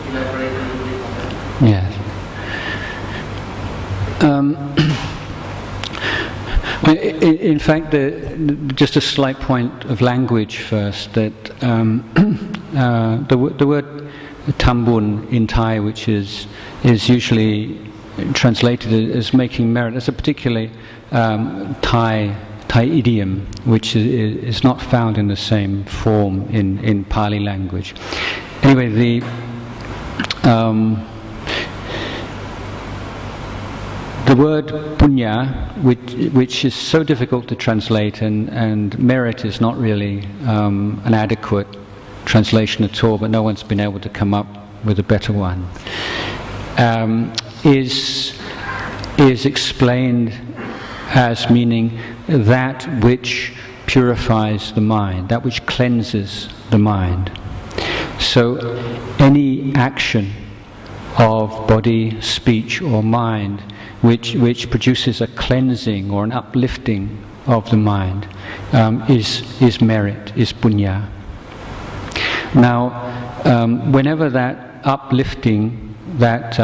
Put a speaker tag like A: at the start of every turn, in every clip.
A: elaborate a little bit on that?
B: Yes. In fact, just a slight point of language first, that the word tambun in Thai, which is usually translated as making merit, that's a particularly Thai idiom, which is not found in the same form in Pali language. Anyway, the word punya, which is so difficult to translate, and merit is not really an adequate translation at all, but no one's been able to come up with a better one, is explained as meaning that which purifies the mind, that which cleanses the mind. So any action of body, speech or mind which produces a cleansing or an uplifting of the mind is merit, is punya. Now, whenever that uplifting, that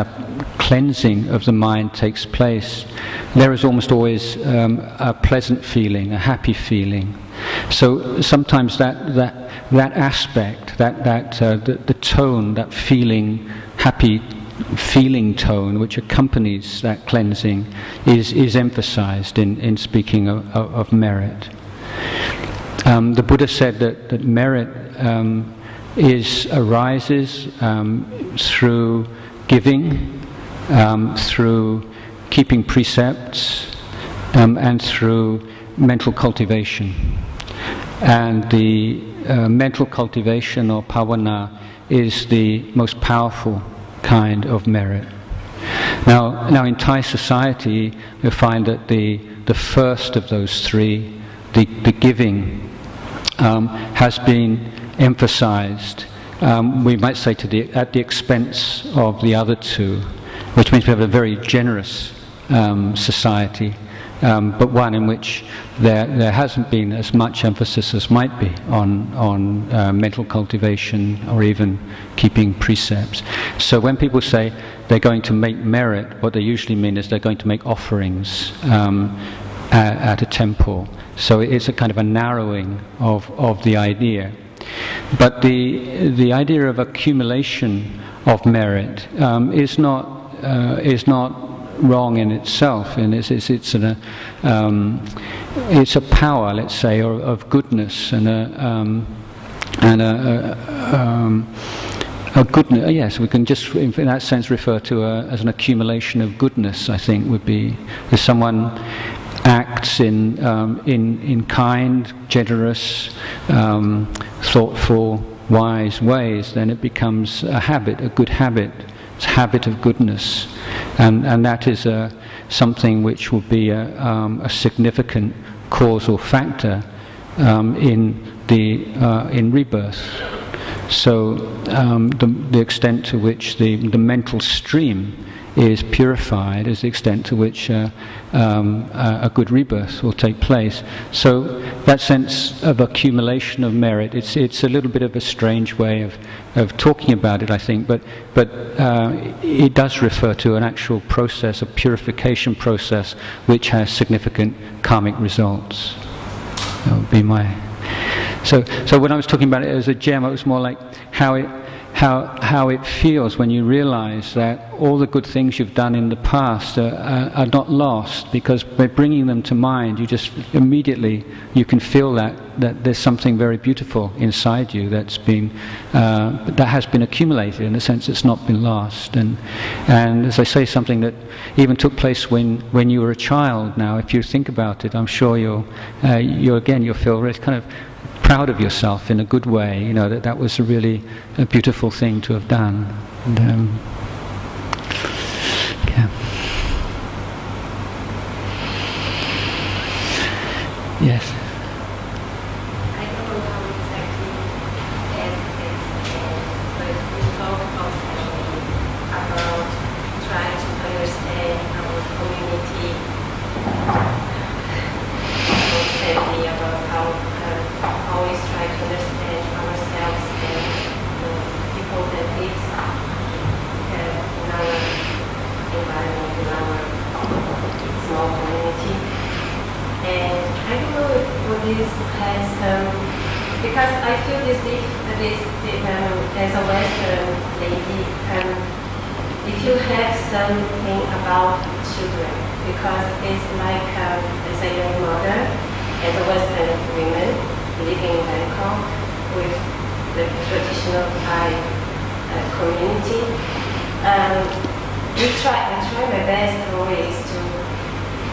B: cleansing of the mind takes place, there is almost always a pleasant feeling, a happy feeling. So sometimes that aspect, the tone, that feeling, happy feeling tone which accompanies that cleansing is emphasized in speaking of merit. The Buddha said that merit arises through giving, through keeping precepts, and through mental cultivation. And the mental cultivation or pavana is the most powerful kind of merit. Now in Thai society, we find that the first of those three, the giving, has been emphasized, we might say at the expense of the other two, which means we have a very generous society, but one in which there hasn't been as much emphasis as might be on mental cultivation or even keeping precepts. So when people say they're going to make merit, what they usually mean is they're going to make offerings at a temple. So it's a kind of a narrowing of the idea. But the idea of accumulation of merit is not wrong in itself, and it's a power, let's say, of goodness and a goodness. Yes, we can just in that sense refer to as an accumulation of goodness. I think would be if someone acts in kind, generous, thoughtful, wise ways, then it becomes a habit, a good habit. It's a habit of goodness, and that is something which will be a significant causal factor in rebirth. So the extent to which the mental stream is purified is the extent to which a good rebirth will take place. So that sense of accumulation of merit, it's a little bit of a strange way of talking about it, I think, but it does refer to an actual process, a purification process, which has significant karmic results. That would be my... So when I was talking about it as a gem, it was more like how it feels when you realize that all the good things you've done in the past are not lost, because by bringing them to mind, you just immediately you can feel that there's something very beautiful inside you that has been accumulated. In a sense, it's not been lost. And as I say, something that even took place when you were a child. Now, if you think about it, I'm sure you'll feel really kind of proud of yourself in a good way, you know, that was a really beautiful thing to have done. And, yeah. Yes.
C: I don't know how exactly as but we talk constantly about trying to understand our community, our family, about how always try to understand ourselves and because I feel as a Western lady, if you have something about children, because it's like as a young mother, as a Western woman living in Bangkok with the traditional Thai community, I try my best always to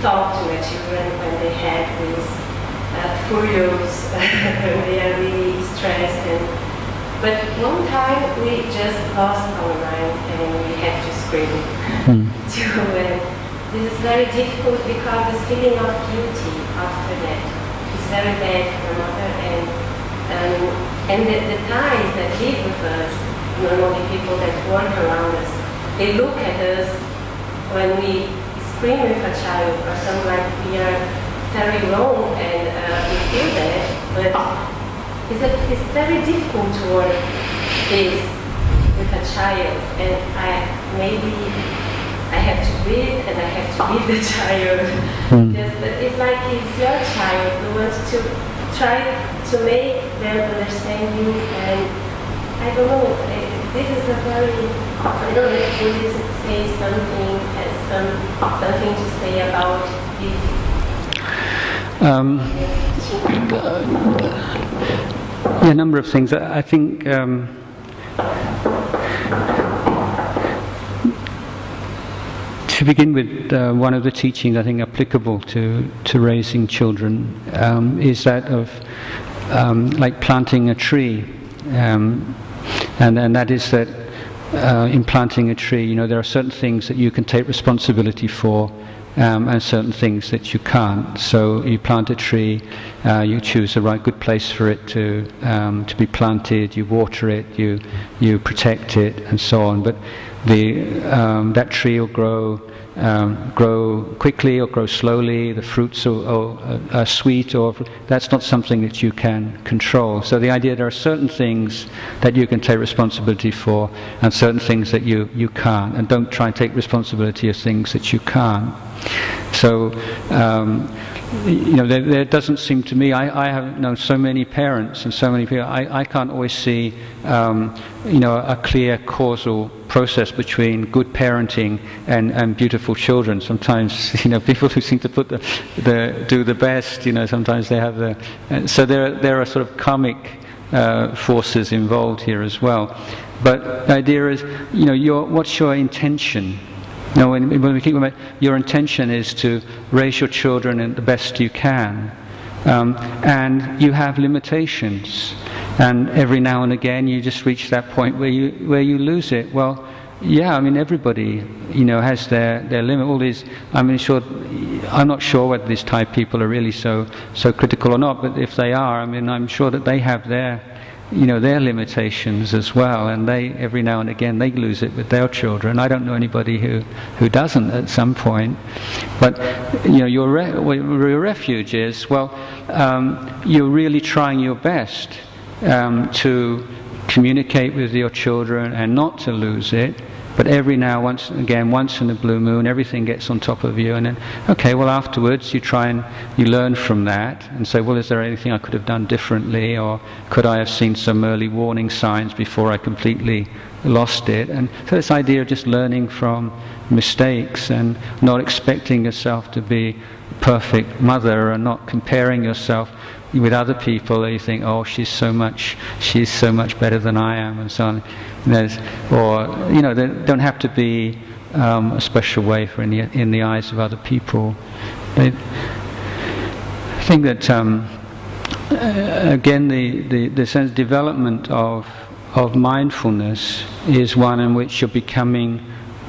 C: talk to my children when they have these furious, when they are really stressed. But one time we just lost our mind and we had to scream. This is very difficult because this feeling of guilty after that is very bad for a mother, and the Thais that live with us, normally people that work around us, they look at us when we scream with a child or something like we are very wrong, and we feel that, but it's very difficult to work this with a child, and I have to breathe and I have to leave the child. But it's like it's your child. You want to try to make them understand you, and I don't know, this is a very, I don't know if Buddhism say something, has something to say about this.
B: A number of things. I think to begin with, one of the teachings I think applicable to raising children is that of like planting a tree, and that is that in planting a tree, there are certain things that you can take responsibility for, and certain things that you can't. So you plant a tree, you choose the right good place for it to be planted, you water it, you protect it, and so on. But that tree will grow quickly or grow slowly. The fruits are sweet, or that's not something that you can control. So the idea there are certain things that you can take responsibility for, and certain things that you can't. And don't try and take responsibility of things that you can't. So there doesn't seem to me. I have known so many parents and so many people. I can't always see a clear causal process between good parenting and beautiful children. Sometimes people who seem to do the best. Sometimes they have so there are sort of karmic forces involved here as well. But the idea is what's your intention? When we think about your intention is to raise your children in the best you can, and you have limitations, and every now and again you just reach that point where you lose it. Well, everybody has their limit. All these, I'm not sure whether these Thai people are really so critical or not, but if they are, I'm sure that they have their limitations as well, and they every now and again they lose it with their children. I don't know anybody who doesn't at some point. But your refuge is, you're really trying your best to communicate with your children and not to lose it. But every now, once in a blue moon, everything gets on top of you, and then, afterwards you try and you learn from that, and say, is there anything I could have done differently, or could I have seen some early warning signs before I completely lost it? And so this idea of just learning from mistakes and not expecting yourself to be a perfect mother, and not comparing yourself with other people. You think, she's so much better than I am, and so on. There don't have to be a special way for in the eyes of other people. I think that again the sense of development of mindfulness is one in which you're becoming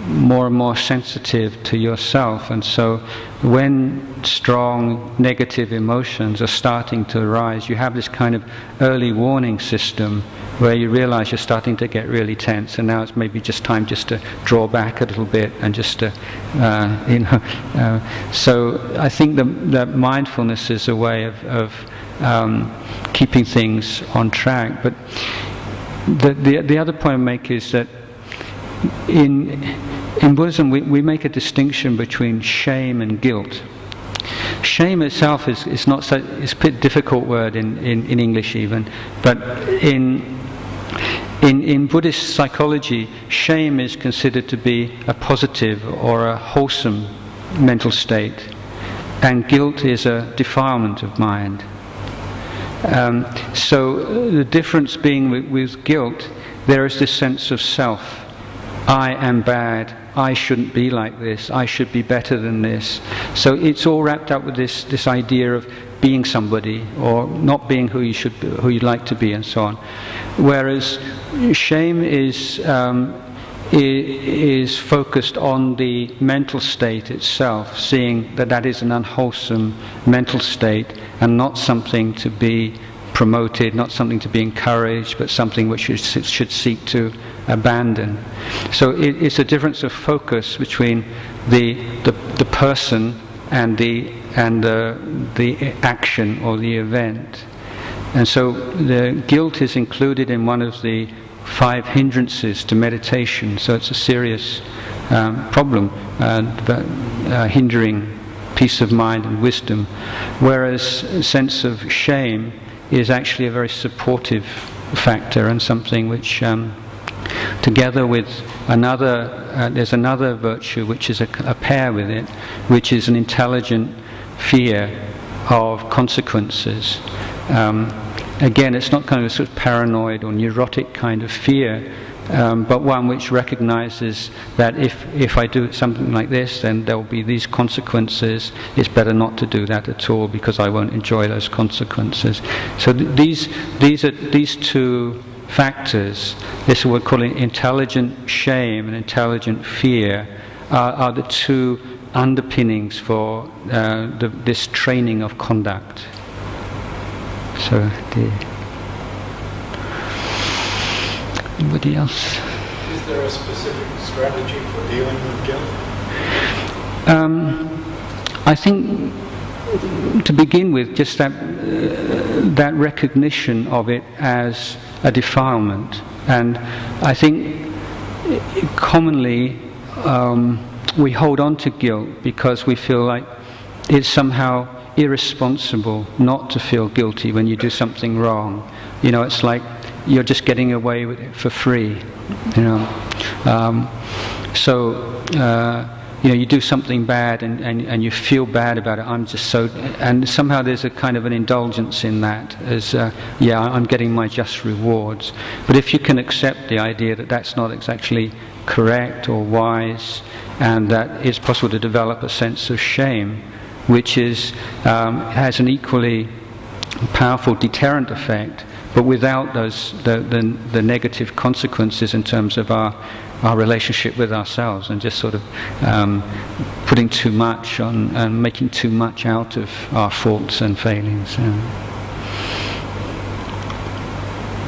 B: more and more sensitive to yourself, and so when strong negative emotions are starting to arise, you have this kind of early warning system where you realize you're starting to get really tense, and now it's maybe just time to draw back a little bit and just to so I think that mindfulness is a way of keeping things on track. But the other point I make is that in Buddhism we make a distinction between shame and guilt. shame itself is not so, it's a bit difficult word in English even, but in Buddhist psychology, shame is considered to be a positive or a wholesome mental state, and guilt is a defilement of mind. So the difference being with guilt, there is this sense of self. I am bad, I shouldn't be like this, I should be better than this. So it's all wrapped up with this idea of being somebody or not being who you'd like to be, and so on. Whereas shame is focused on the mental state itself, seeing that is an unwholesome mental state and not something to be promoted, not something to be encouraged, but something which should seek to abandon. So it's a difference of focus between the person and the action or the event. And so the guilt is included in one of the 5 hindrances to meditation. So it's a serious problem, hindering peace of mind and wisdom. Whereas a sense of shame is actually a very supportive factor, and something which, together with there's another virtue which is a pair with it, which is an intelligent fear of consequences. Again, it's not kind of a sort of paranoid or neurotic kind of fear, but one which recognizes that if I do something like this, then there will be these consequences. It's better not to do that at all because I won't enjoy those consequences. So these 2 factors, this is what we're calling intelligent shame and intelligent fear, are the 2 underpinnings for this training of conduct. So, anybody else?
D: Is there a specific strategy for dealing with guilt?
B: I think, to begin with, just that recognition of it as a defilement. And I think commonly we hold on to guilt because we feel like it's somehow irresponsible not to feel guilty when you do something wrong. You know, it's like you're just getting away with it for free. You know, you do something bad and you feel bad about it. And somehow there's a kind of an indulgence in that, as I'm getting my just rewards. But if you can accept the idea that that's not exactly correct or wise, and that it's possible to develop a sense of shame, which has an equally powerful deterrent effect, but without the negative consequences in terms of our relationship with ourselves, and just sort of putting too much on and making too much out of our faults and failings.